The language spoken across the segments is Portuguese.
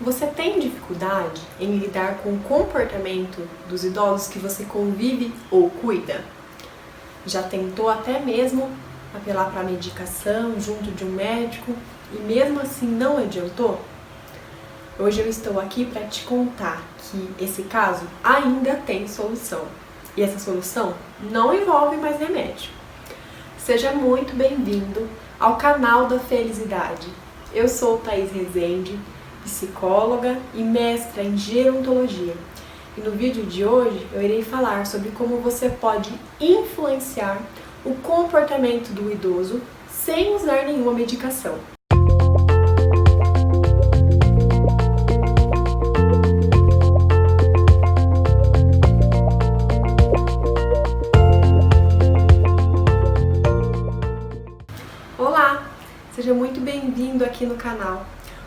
Você tem dificuldade em lidar com o comportamento dos idosos que você convive ou cuida? Já tentou até mesmo apelar para a medicação junto de um médico e mesmo assim não adiantou? Hoje eu estou aqui para te contar que esse caso ainda tem solução. E essa solução não envolve mais remédio. Seja muito bem-vindo ao canal da Felicidade. Eu sou Thaís Rezende, psicóloga e mestra em gerontologia. E no vídeo de hoje eu irei falar sobre como você pode influenciar o comportamento do idoso sem usar nenhuma medicação. Olá! Seja muito bem-vindo aqui no canal.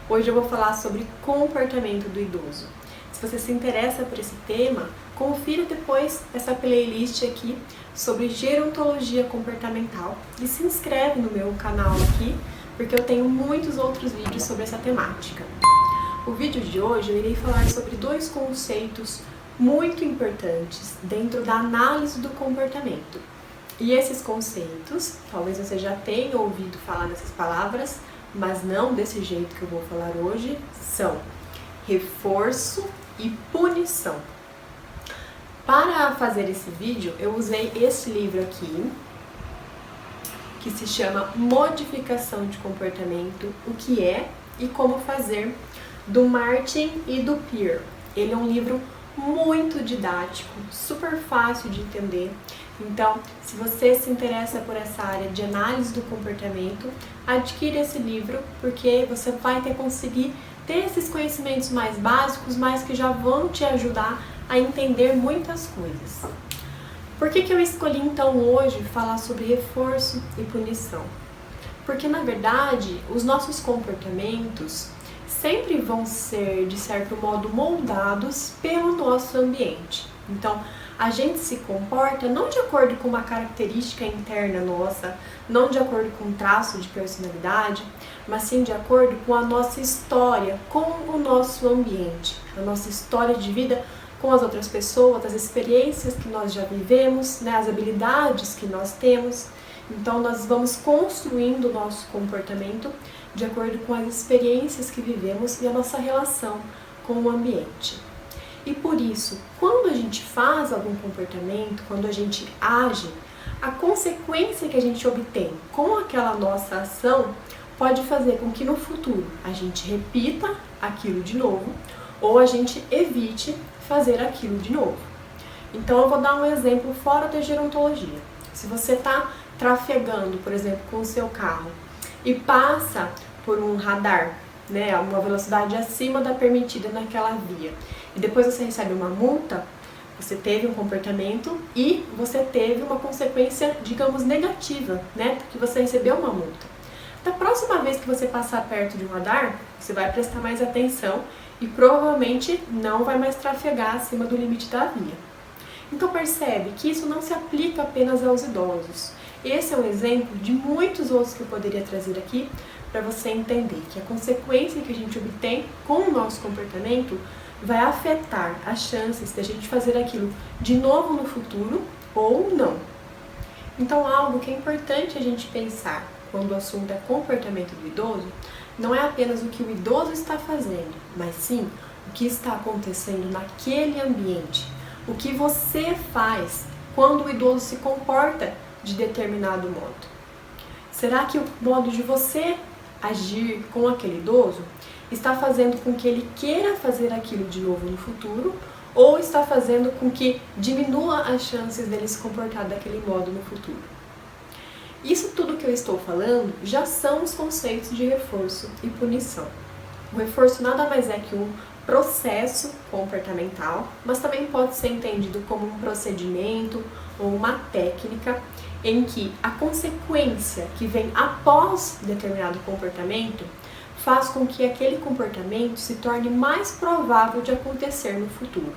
Hoje eu vou falar sobre comportamento do idoso. Se você se interessa por esse tema, confira depois essa playlist aqui sobre gerontologia comportamental e se inscreve no meu canal aqui, porque eu tenho muitos outros vídeos sobre essa temática. O vídeo de hoje eu irei falar sobre dois conceitos muito importantes dentro da análise do comportamento. E esses conceitos, talvez você já tenha ouvido falar dessas palavras, mas não desse jeito que eu vou falar hoje, são reforço e punição. Para fazer esse vídeo, eu usei esse livro aqui, que se chama Modificação de Comportamento, o que é e como fazer, do Martin e do Peer. Ele é um livro muito didático, super fácil de entender. Então, se você se interessa por essa área de análise do comportamento, adquire esse livro, porque você vai conseguir ter esses conhecimentos mais básicos, mas que já vão te ajudar a entender muitas coisas. Por que eu escolhi então hoje falar sobre reforço e punição? Porque na verdade, os nossos comportamentos sempre vão ser, de certo modo, moldados pelo nosso ambiente. Então, a gente se comporta não de acordo com uma característica interna nossa, não de acordo com um traço de personalidade, mas sim de acordo com a nossa história, com o nosso ambiente, a nossa história de vida com as outras pessoas, as experiências que nós já vivemos, né, as habilidades que nós temos. Então, nós vamos construindo o nosso comportamento de acordo com as experiências que vivemos e a nossa relação com o ambiente. E por isso, quando a gente faz algum comportamento, quando a gente age, a consequência que a gente obtém com aquela nossa ação pode fazer com que no futuro a gente repita aquilo de novo ou a gente evite fazer aquilo de novo. Então eu vou dar um exemplo fora da gerontologia. Se você está trafegando, por exemplo, com o seu carro e passa por um radar, né, uma velocidade acima da permitida naquela via, e depois você recebe uma multa, você teve um comportamento e você teve uma consequência, digamos, negativa, né, porque você recebeu uma multa. Da próxima vez que você passar perto de um radar, você vai prestar mais atenção e provavelmente não vai mais trafegar acima do limite da via. Então percebe que isso não se aplica apenas aos idosos. Esse é um exemplo de muitos outros que eu poderia trazer aqui para você entender que a consequência que a gente obtém com o nosso comportamento vai afetar as chances de a gente fazer aquilo de novo no futuro ou não. Então, algo que é importante a gente pensar quando o assunto é comportamento do idoso não é apenas o que o idoso está fazendo, mas sim o que está acontecendo naquele ambiente, o que você faz quando o idoso se comporta de determinado modo. Será que o modo de você agir com aquele idoso está fazendo com que ele queira fazer aquilo de novo no futuro ou está fazendo com que diminua as chances dele se comportar daquele modo no futuro? Isso tudo que eu estou falando já são os conceitos de reforço e punição. O reforço nada mais é que um processo comportamental, mas também pode ser entendido como um procedimento ou uma técnica em que a consequência que vem após determinado comportamento faz com que aquele comportamento se torne mais provável de acontecer no futuro.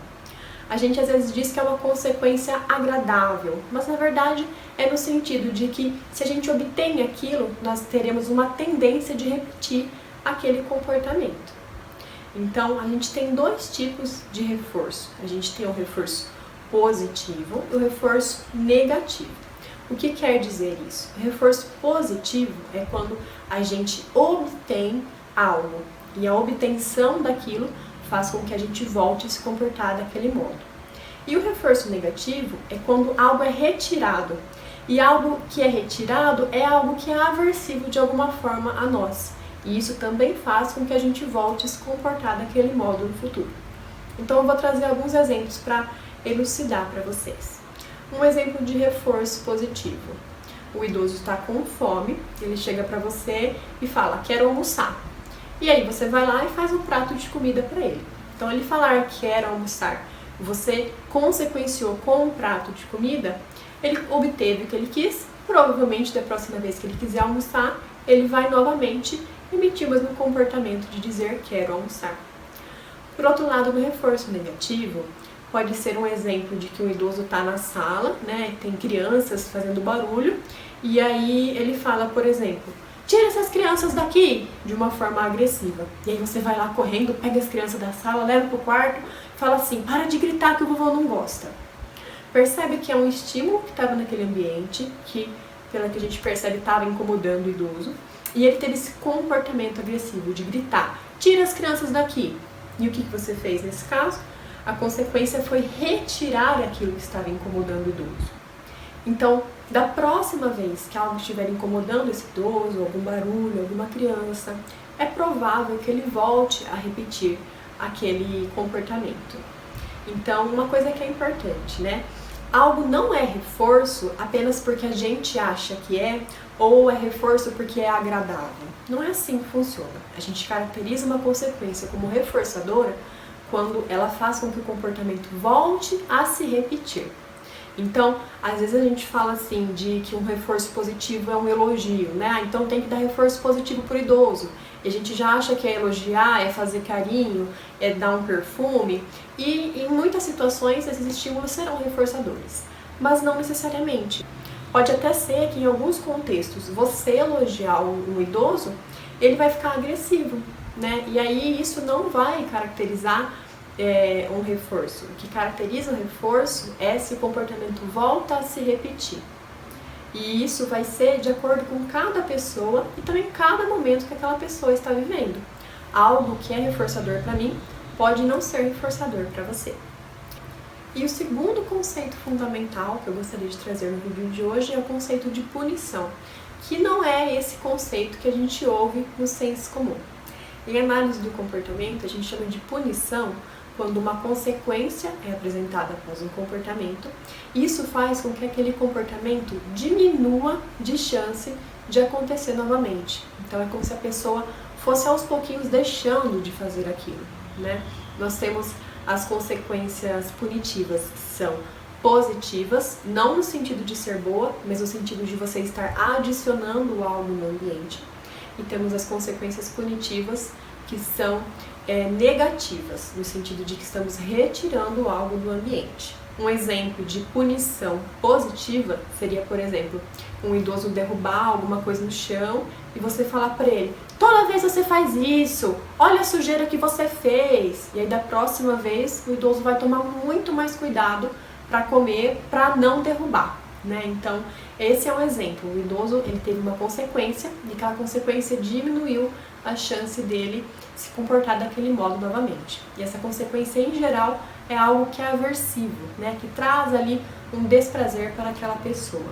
A gente às vezes diz que é uma consequência agradável, mas na verdade é no sentido de que se a gente obtém aquilo, nós teremos uma tendência de repetir aquele comportamento. Então, a gente tem dois tipos de reforço. A gente tem o reforço positivo e o reforço negativo. O que quer dizer isso? O reforço positivo é quando a gente obtém algo e a obtenção daquilo faz com que a gente volte a se comportar daquele modo. E o reforço negativo é quando algo é retirado. E algo que é retirado é algo que é aversivo de alguma forma a nós. E isso também faz com que a gente volte a se comportar daquele modo no futuro. Então eu vou trazer alguns exemplos para elucidar para vocês. Um exemplo de reforço positivo. O idoso está com fome, ele chega para você e fala, quero almoçar. E aí você vai lá e faz um prato de comida para ele. Então ele falar quero almoçar, você consequenciou com um prato de comida, ele obteve o que ele quis, provavelmente da próxima vez que ele quiser almoçar, ele vai novamente emitir o mesmo comportamento de dizer quero almoçar. Por outro lado, no reforço negativo, pode ser um exemplo de que o idoso está na sala, né, tem crianças fazendo barulho, e aí ele fala, por exemplo, tira essas crianças daqui, de uma forma agressiva. E aí você vai lá correndo, pega as crianças da sala, leva para o quarto, fala assim, para de gritar que o vovô não gosta. Percebe que é um estímulo que estava naquele ambiente, que, pela que a gente percebe, estava incomodando o idoso, e ele teve esse comportamento agressivo de gritar, tira as crianças daqui. E o que você fez nesse caso? A consequência foi retirar aquilo que estava incomodando o idoso. Então, da próxima vez que algo estiver incomodando esse idoso, algum barulho, alguma criança, é provável que ele volte a repetir aquele comportamento. Então, uma coisa que é importante, né? Algo não é reforço apenas porque a gente acha que é, ou é reforço porque é agradável. Não é assim que funciona. A gente caracteriza uma consequência como reforçadora quando ela faz com que o comportamento volte a se repetir. Então, às vezes a gente fala assim de que um reforço positivo é um elogio, né? Então tem que dar reforço positivo para o idoso. E a gente já acha que é elogiar, é fazer carinho, é dar um perfume. E em muitas situações esses estímulos serão reforçadores, mas não necessariamente. Pode até ser que em alguns contextos você elogiar um idoso, ele vai ficar agressivo, né? E aí isso não vai caracterizar um reforço. O que caracteriza o reforço é se o comportamento volta a se repetir. E isso vai ser de acordo com cada pessoa e também cada momento que aquela pessoa está vivendo. Algo que é reforçador para mim pode não ser reforçador para você. E o segundo conceito fundamental que eu gostaria de trazer no vídeo de hoje é o conceito de punição, que não é esse conceito que a gente ouve no senso comum. Em análise do comportamento, a gente chama de punição quando uma consequência é apresentada após um comportamento. Isso faz com que aquele comportamento diminua de chance de acontecer novamente. Então é como se a pessoa fosse aos pouquinhos deixando de fazer aquilo, né? Nós temos as consequências punitivas que são positivas, não no sentido de ser boa, mas no sentido de você estar adicionando algo no ambiente. E temos as consequências punitivas que são negativas, no sentido de que estamos retirando algo do ambiente. Um exemplo de punição positiva seria, por exemplo, um idoso derrubar alguma coisa no chão e você falar para ele, toda vez você faz isso, olha a sujeira que você fez. E aí da próxima vez o idoso vai tomar muito mais cuidado para comer, para não derrubar, né? Então esse é um exemplo. O idoso ele teve uma consequência e aquela consequência diminuiu a chance dele se comportar daquele modo novamente. E essa consequência em geral é algo que é aversivo, né? Que traz ali um desprazer para aquela pessoa.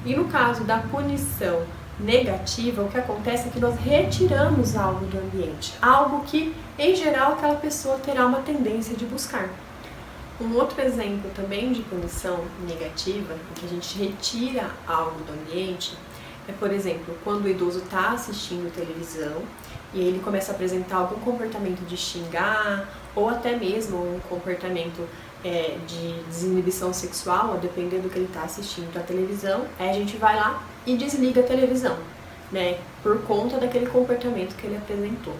E no caso da punição negativa, o que acontece é que nós retiramos algo do ambiente, algo que em geral aquela pessoa terá uma tendência de buscar. Um outro exemplo também de punição negativa, em que a gente retira algo do ambiente, é, por exemplo, quando o idoso está assistindo televisão e ele começa a apresentar algum comportamento de xingar ou até mesmo um comportamento de desinibição sexual, a depender do que ele está assistindo da televisão, aí a gente vai lá e desliga a televisão, né, por conta daquele comportamento que ele apresentou.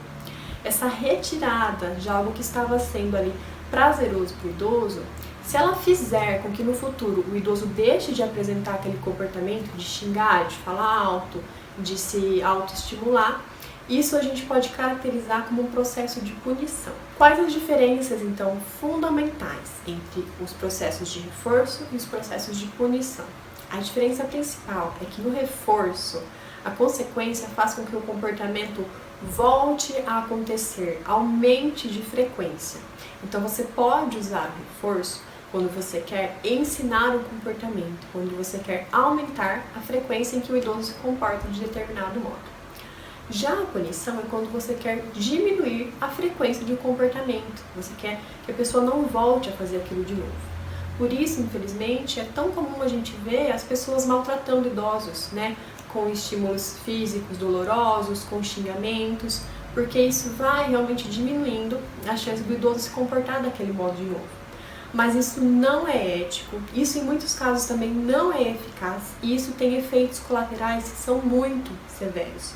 Essa retirada de algo que estava sendo ali prazeroso para o idoso, se ela fizer com que no futuro o idoso deixe de apresentar aquele comportamento de xingar, de falar alto, de se autoestimular, Isso a gente pode caracterizar como um processo de punição. Quais as diferenças, então, fundamentais entre os processos de reforço e os processos de punição? A diferença principal é que no reforço, a consequência faz com que o comportamento volte a acontecer, aumente de frequência. Então você pode usar o reforço quando você quer ensinar um comportamento, quando você quer aumentar a frequência em que o idoso se comporta de determinado modo. Já a punição é quando você quer diminuir a frequência de um comportamento, você quer que a pessoa não volte a fazer aquilo de novo. Por isso, infelizmente, é tão comum a gente ver as pessoas maltratando idosos, né? Com estímulos físicos dolorosos, com xingamentos, porque isso vai realmente diminuindo a chance do idoso se comportar daquele modo de novo. Mas isso não é ético, isso em muitos casos também não é eficaz e isso tem efeitos colaterais que são muito severos.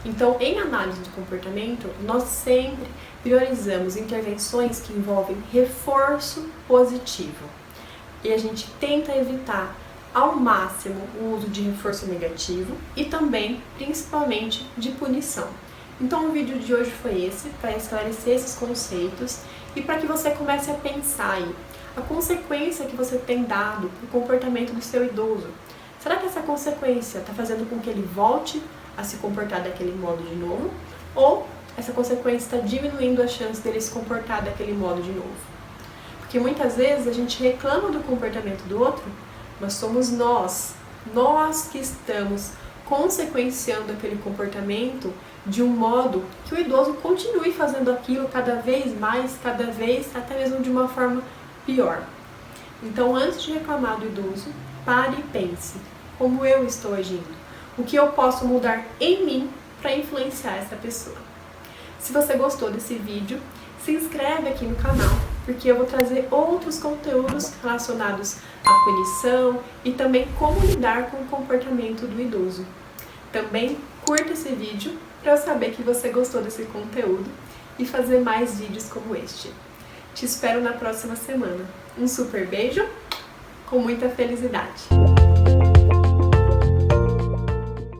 Então, em análise de comportamento, nós sempre priorizamos intervenções que envolvem reforço positivo. E a gente tenta evitar ao máximo o uso de reforço negativo e também, principalmente, de punição. Então o vídeo de hoje foi esse, para esclarecer esses conceitos e para que você comece a pensar aí a consequência que você tem dado para o comportamento do seu idoso. Será que essa consequência está fazendo com que ele volte a se comportar daquele modo de novo? Ou essa consequência está diminuindo a chance dele se comportar daquele modo de novo? Porque muitas vezes a gente reclama do comportamento do outro, mas somos nós que estamos consequenciando aquele comportamento de um modo que o idoso continue fazendo aquilo cada vez mais, cada vez, até mesmo de uma forma pior. Então, antes de reclamar do idoso, pare e pense: como eu estou agindo? O que eu posso mudar em mim para influenciar essa pessoa? Se você gostou desse vídeo, se inscreve aqui no canal, porque eu vou trazer outros conteúdos relacionados à punição e também como lidar com o comportamento do idoso. Também curta esse vídeo para eu saber que você gostou desse conteúdo e fazer mais vídeos como este. Te espero na próxima semana. Um super beijo, com muita felicidade!